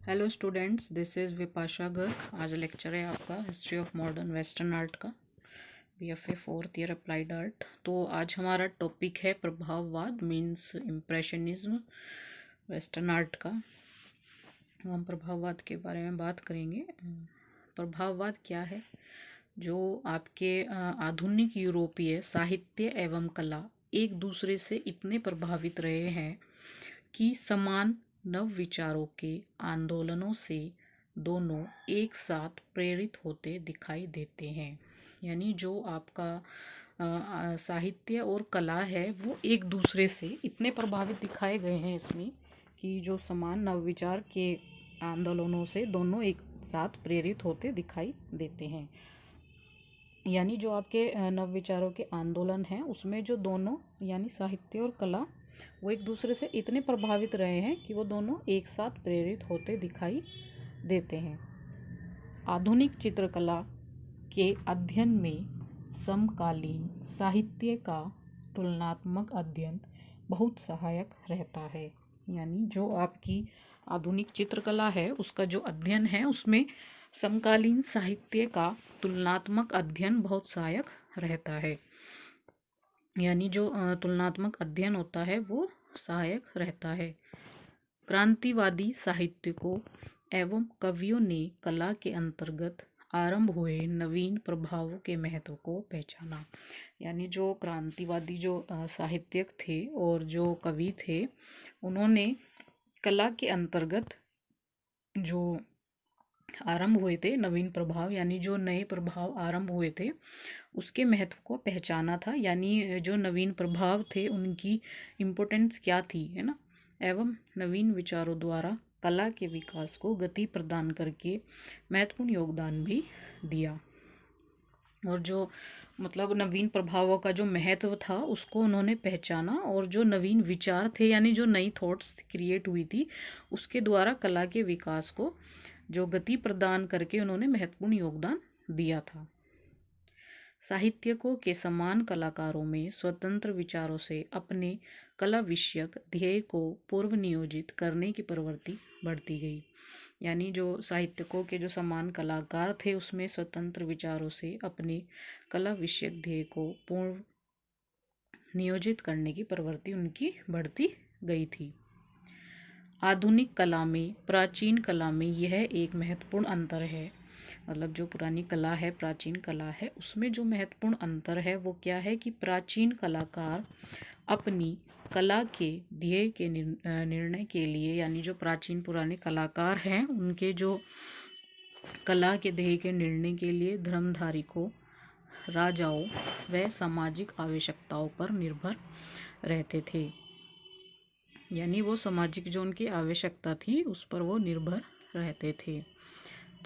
Hello students, this is Vipasha Garg. आज lecture है आपका history of modern western art का, BFA fourth year applied art. तो आज हमारा टॉपिक है प्रभाववाद मीन्स इम्प्रेशनिज्म वेस्टर्न आर्ट का। हम प्रभाववाद के बारे में बात करेंगे। प्रभाववाद क्या है? जो आपके आधुनिक यूरोपीय साहित्य एवं कला एक दूसरे से इतने प्रभावित रहे हैं कि समान नव विचारों के आंदोलनों से दोनों एक साथ प्रेरित होते दिखाई देते हैं। यानी जो आपका साहित्य और कला है वो एक दूसरे से इतने प्रभावित दिखाए गए हैं इसमें कि जो समान नवविचार के आंदोलनों से दोनों एक साथ प्रेरित होते दिखाई देते हैं। यानी जो आपके नवविचारों के आंदोलन हैं उसमें जो दोनों यानी साहित्य और कला वो एक दूसरे से इतने प्रभावित रहे हैं कि वो दोनों एक साथ प्रेरित होते दिखाई देते हैं। आधुनिक चित्रकला के अध्ययन में समकालीन साहित्य का तुलनात्मक अध्ययन बहुत सहायक रहता है। यानी जो आपकी आधुनिक चित्रकला है उसका जो अध्ययन है उसमें समकालीन साहित्य का तुलनात्मक अध्ययन बहुत सहायक रहता है। यानी जो तुलनात्मक अध्ययन होता है वो सहायक रहता है। क्रांतिवादी साहित्यकों एवं कवियों ने कला के अंतर्गत आरंभ हुए नवीन प्रभावों के महत्व को पहचाना। यानी जो क्रांतिवादी जो साहित्यक थे और जो कवि थे उन्होंने कला के अंतर्गत जो आरंभ हुए थे नवीन प्रभाव यानी जो नए प्रभाव आरंभ हुए थे उसके महत्व को पहचाना था। यानी जो नवीन प्रभाव थे उनकी इम्पोर्टेंस क्या थी, है ना। एवं नवीन विचारों द्वारा कला के विकास को गति प्रदान करके महत्वपूर्ण योगदान भी दिया। और जो मतलब नवीन प्रभावों का जो महत्व था उसको उन्होंने पहचाना और जो नवीन विचार थे यानी जो नई थॉट्स क्रिएट हुई थी उसके द्वारा कला के विकास को जो गति प्रदान करके उन्होंने महत्वपूर्ण योगदान दिया था। साहित्यकों के समान कलाकारों में स्वतंत्र विचारों से अपने कला विषयक ध्येय को पूर्व नियोजित करने की प्रवृत्ति बढ़ती गई। यानी जो साहित्यकों के जो समान कलाकार थे उसमें स्वतंत्र विचारों से अपने कला विषयक ध्येय को पूर्व नियोजित करने की प्रवृत्ति उनकी बढ़ती गई थी। आधुनिक कला में प्राचीन कला में यह एक महत्वपूर्ण अंतर है। मतलब जो पुरानी कला है प्राचीन कला है उसमें जो महत्वपूर्ण अंतर है वो क्या है कि प्राचीन कलाकार अपनी कला के ध्येय के निर्णय के लिए यानी जो प्राचीन पुराने कलाकार हैं उनके जो कला के ध्येय के निर्णय के लिए धर्मधारी को राजाओं व सामाजिक आवश्यकताओं पर निर्भर रहते थे। यानी वो सामाजिक जो उनकी आवश्यकता थी उस पर वो निर्भर रहते थे।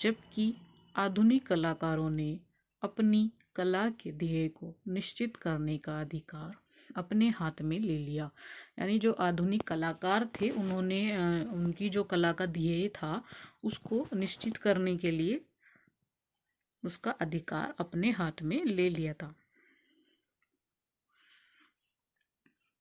जबकि आधुनिक कलाकारों ने अपनी कला के ध्येय को निश्चित करने का अधिकार अपने हाथ में ले लिया। यानी जो आधुनिक कलाकार थे उन्होंने उनकी जो कला का ध्येय था उसको निश्चित करने के लिए उसका अधिकार अपने हाथ में ले लिया था।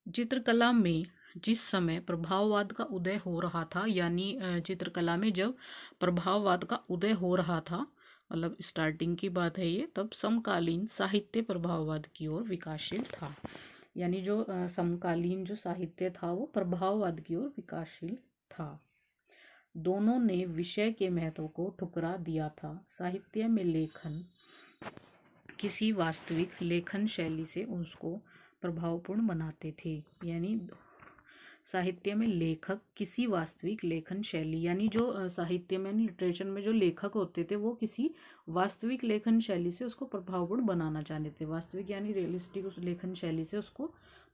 चित्रकला में जिस समय प्रभाववाद का उदय हो रहा था यानी चित्रकला में जब प्रभाववाद का उदय हो रहा था मतलब स्टार्टिंग की बात है ये, तब समकालीन साहित्य प्रभाववाद की ओर विकासशील था। यानी जो समकालीन जो साहित्य था वो प्रभाववाद की ओर विकासशील था। दोनों ने विषय के महत्व को ठुकरा दिया था। साहित्य में लेखन किसी वास्तविक लेखन शैली से उसको प्रभावपूर्ण बनाते थे। यानी साहित्य में लेखक किसी वास्तविक लेखन शैली यानी जो साहित्य में लिटरेचर में जो लेखक होते थे वो किसी वास्तविक लेखन शैली से उसको प्रभावपूर्ण बनाना चाहते थे। वास्तविक यानी रियलिस्टिक उस लेखन शैली से उसको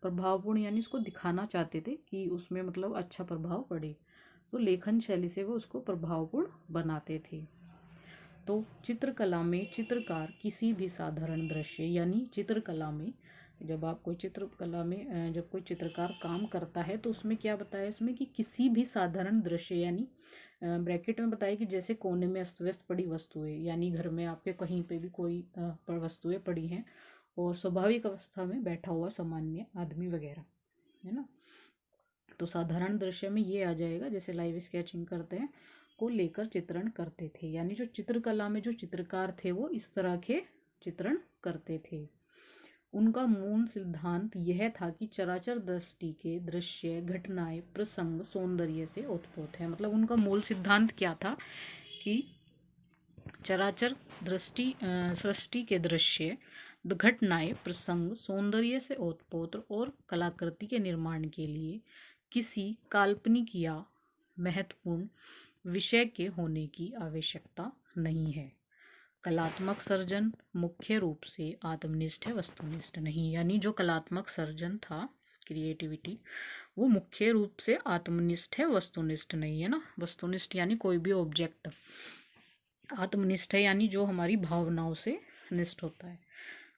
प्रभावपूर्ण यानी उसको दिखाना चाहते थे कि उसमें मतलब अच्छा प्रभाव पड़े, तो लेखन शैली से वो उसको प्रभावपूर्ण बनाते थे। तो चित्रकला में चित्रकार किसी भी साधारण दृश्य यानी चित्रकला में जब आप कोई चित्रकला में जब कोई चित्रकार काम करता है तो उसमें क्या बताया इसमें कि किसी भी साधारण दृश्य यानी ब्रैकेट में बताया कि जैसे कोने में अस्त व्यस्त पड़ी वस्तुएं यानी घर में आपके कहीं पे भी कोई वस्तुएं पड़ी हैं और स्वाभाविक अवस्था में बैठा हुआ सामान्य आदमी वगैरह, है ना। तो साधारण दृश्य में ये आ जाएगा जैसे लाइव स्केचिंग करते हैं को लेकर चित्रण करते थे। यानी जो चित्रकला में जो चित्रकार थे वो इस तरह के चित्रण करते थे। उनका मूल सिद्धांत यह था कि चराचर दृष्टि के दृश्य, घटनाएं, प्रसंग सौंदर्य से उत्पन्न है। मतलब उनका मूल सिद्धांत क्या था कि चराचर सृष्टि के दृश्य, घटनाएं, प्रसंग सौंदर्य से ओतप्रोत और कलाकृति के निर्माण के लिए किसी काल्पनिक या महत्वपूर्ण विषय के होने की आवश्यकता नहीं है। कलात्मक सर्जन मुख्य रूप से आत्मनिष्ठ है, वस्तुनिष्ठ नहीं। यानी जो कलात्मक सर्जन था, क्रिएटिविटी, वो मुख्य रूप से आत्मनिष्ठ है, वस्तुनिष्ठ नहीं है ना। वस्तुनिष्ठ यानी कोई भी ऑब्जेक्ट, आत्मनिष्ठ है यानी जो हमारी भावनाओं से निष्ठ होता है।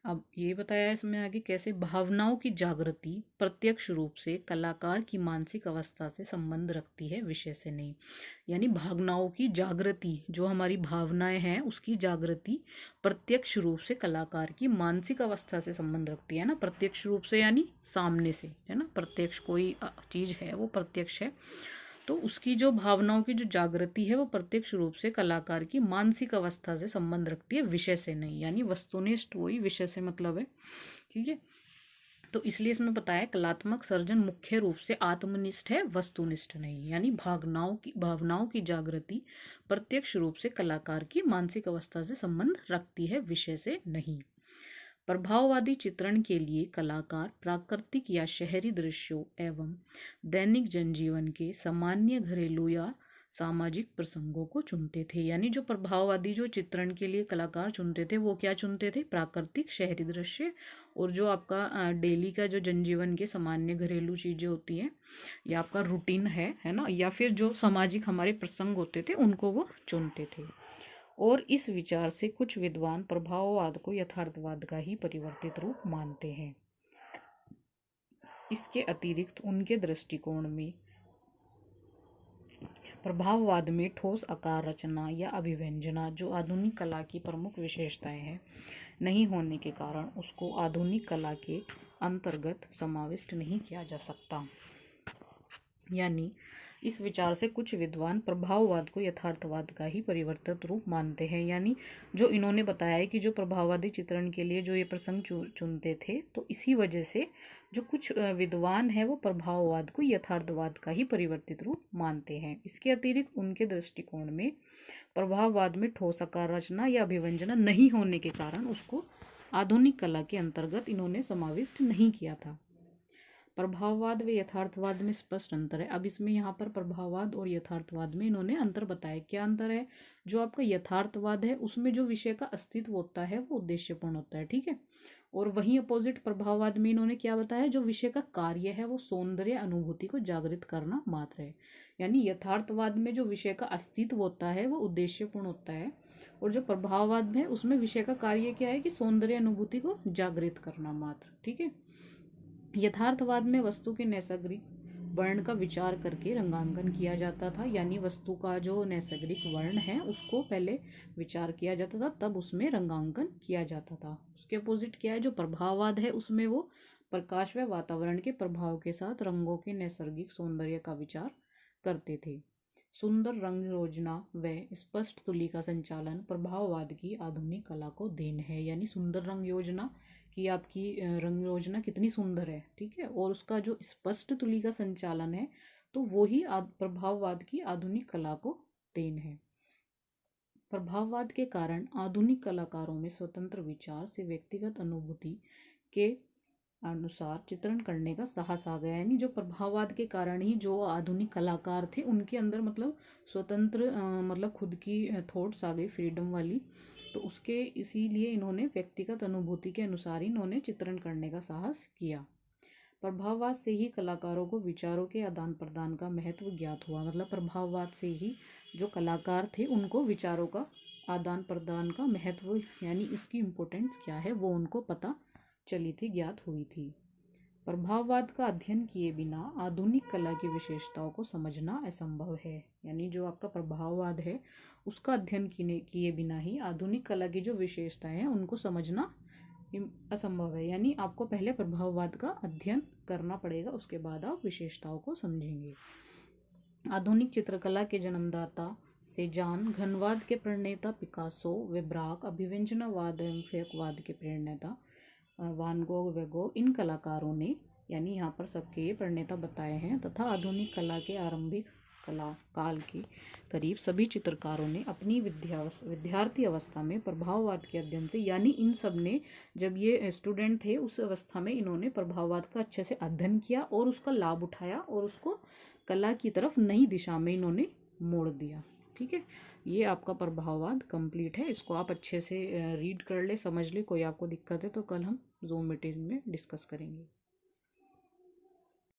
अब ये बताया है इसमें आगे कैसे भावनाओं की जागृति प्रत्यक्ष रूप से कलाकार की मानसिक अवस्था से संबंध रखती है, विषय से नहीं। यानी भावनाओं की जागृति, जो हमारी भावनाएं हैं उसकी जागृति प्रत्यक्ष रूप से कलाकार की मानसिक अवस्था से संबंध रखती है ना। प्रत्यक्ष रूप से यानी सामने से, है ना। प्रत्यक्ष कोई चीज है वो प्रत्यक्ष है, तो उसकी जो भावनाओं की जो जागृति है वो प्रत्यक्ष रूप से कलाकार की मानसिक अवस्था से संबंध रखती है, विषय से नहीं। यानी वस्तुनिष्ठ वही, विषय से मतलब है, ठीक है। तो इसलिए इसमें बताया कलात्मक सर्जन मुख्य रूप से आत्मनिष्ठ है, वस्तुनिष्ठ नहीं। यानी भावनाओं की जागृति प्रत्यक्ष रूप से कलाकार की मानसिक अवस्था से संबंध रखती है, विषय से नहीं। प्रभाववादी चित्रण के लिए कलाकार प्राकृतिक या शहरी दृश्यों एवं दैनिक जनजीवन के सामान्य घरेलू या सामाजिक प्रसंगों को चुनते थे। यानी जो प्रभाववादी जो चित्रण के लिए कलाकार चुनते थे वो क्या चुनते थे, प्राकृतिक शहरी दृश्य और जो आपका डेली का जो जनजीवन के सामान्य घरेलू चीजें होती हैं या आपका रूटीन है ना, या फिर जो सामाजिक हमारे प्रसंग होते थे उनको वो चुनते थे। और इस विचार से कुछ विद्वान प्रभाववाद को यथार्थवाद का ही परिवर्तित रूप मानते हैं। इसके अतिरिक्त उनके दृष्टिकोण में प्रभाववाद में ठोस आकार रचना या अभिव्यंजना, जो आधुनिक कला की प्रमुख विशेषताएं हैं, नहीं होने के कारण उसको आधुनिक कला के अंतर्गत समाविष्ट नहीं किया जा सकता। यानी इस विचार से कुछ विद्वान प्रभाववाद को यथार्थवाद का ही परिवर्तित रूप मानते हैं। यानी जो इन्होंने बताया है कि जो प्रभाववादी चित्रण के लिए जो ये प्रसंग चुनते थे, तो इसी वजह से जो कुछ विद्वान हैं वो प्रभाववाद को यथार्थवाद का ही परिवर्तित रूप मानते हैं। इसके अतिरिक्त उनके दृष्टिकोण में प्रभाववाद में ठोस आकार रचना या अभिव्यंजना नहीं होने के कारण उसको आधुनिक कला के अंतर्गत इन्होंने समाविष्ट नहीं किया था। प्रभाववाद व यथार्थवाद में स्पष्ट अंतर है। अब इसमें यहाँ पर प्रभाववाद और यथार्थवाद में इन्होंने अंतर बताया। क्या अंतर है, जो आपका यथार्थवाद है उसमें जो विषय का अस्तित्व होता है वो उद्देश्यपूर्ण होता है, ठीक है। और वहीं अपोजिट प्रभाववाद में इन्होंने क्या बताया, जो विषय का कार्य है वो सौंदर्य अनुभूति को जागृत करना मात्र है। यानी यथार्थवाद में जो विषय का अस्तित्व होता है वो उद्देश्यपूर्ण होता है, और जो प्रभाववाद है उसमें विषय का कार्य क्या है कि सौंदर्य अनुभूति को जागृत करना मात्र, ठीक है। यथार्थवाद में वस्तु के नैसर्गिक वर्ण का विचार करके रंगांकन किया जाता था। यानी वस्तु का जो नैसर्गिक वर्ण है उसको पहले विचार किया जाता था, तब उसमें रंगांकन किया जाता था। उसके अपोजिट क्या है, जो प्रभाववाद है उसमें वो प्रकाश व वातावरण के प्रभाव के साथ रंगों के नैसर्गिक सौंदर्य का विचार करते थे। सुंदर रंग योजना व स्पष्ट तुली का संचालन प्रभाववाद की आधुनिक कला को देन है। यानी सुंदर रंग योजना कि आपकी रंग योजना कितनी सुंदर है, ठीक है, और उसका जो स्पष्ट तुली का संचालन है तो वो ही प्रभाववाद की आधुनिक कला को देन है। प्रभाववाद के कारण आधुनिक कलाकारों में स्वतंत्र विचार से व्यक्तिगत अनुभूति के अनुसार चित्रण करने का साहस आ गया। यानी जो प्रभाववाद के कारण ही जो आधुनिक कलाकार थे उनके अंदर मतलब स्वतंत्र मतलब खुद की थॉट्स आ गई, फ्रीडम वाली, तो उसके इसीलिए इन्होंने व्यक्तिगत अनुभूति के अनुसार ही इन्होंने चित्रण करने का साहस किया। प्रभाववाद से ही कलाकारों को विचारों के आदान प्रदान का महत्व ज्ञात हुआ। मतलब प्रभाववाद से ही जो कलाकार थे उनको विचारों का आदान प्रदान का महत्व यानी इसकी इम्पोर्टेंस क्या है वो उनको पता चली थी, ज्ञात हुई थी। प्रभाववाद का अध्ययन किए बिना आधुनिक कला की विशेषताओं को समझना असंभव है। यानी जो आपका प्रभाववाद है उसका अध्ययन किए बिना ही आधुनिक कला की जो विशेषताएं हैं उनको समझना असंभव है। यानी आपको पहले प्रभाववाद का अध्ययन करना पड़ेगा, उसके बाद आप विशेषताओं को समझेंगे। आधुनिक चित्रकला के जन्मदाता सेजान घनवाद के प्रणेता पिकासो, विब्राक अभिव्यंजनावाद एवं फेकवाद के प्रणेता वान गोग वेगोग, इन कलाकारों ने, यानी यहाँ पर सबके ये प्रणेता बताए हैं, तथा आधुनिक कला के आरंभिक कला काल के करीब सभी चित्रकारों ने अपनी विद्यार्थी अवस्था में प्रभाववाद के अध्ययन से, यानी इन सब ने जब ये स्टूडेंट थे उस अवस्था में इन्होंने प्रभाववाद का अच्छे से अध्ययन किया और उसका लाभ उठाया और उसको कला की तरफ नई दिशा में इन्होंने मोड़ दिया। ठीक है, ये आपका प्रभाववाद कंप्लीट है। इसको आप अच्छे से रीड कर ले, समझ ले। कोई आपको दिक्कत है तो कल हम जूम मीटिंग में डिस्कस करेंगे।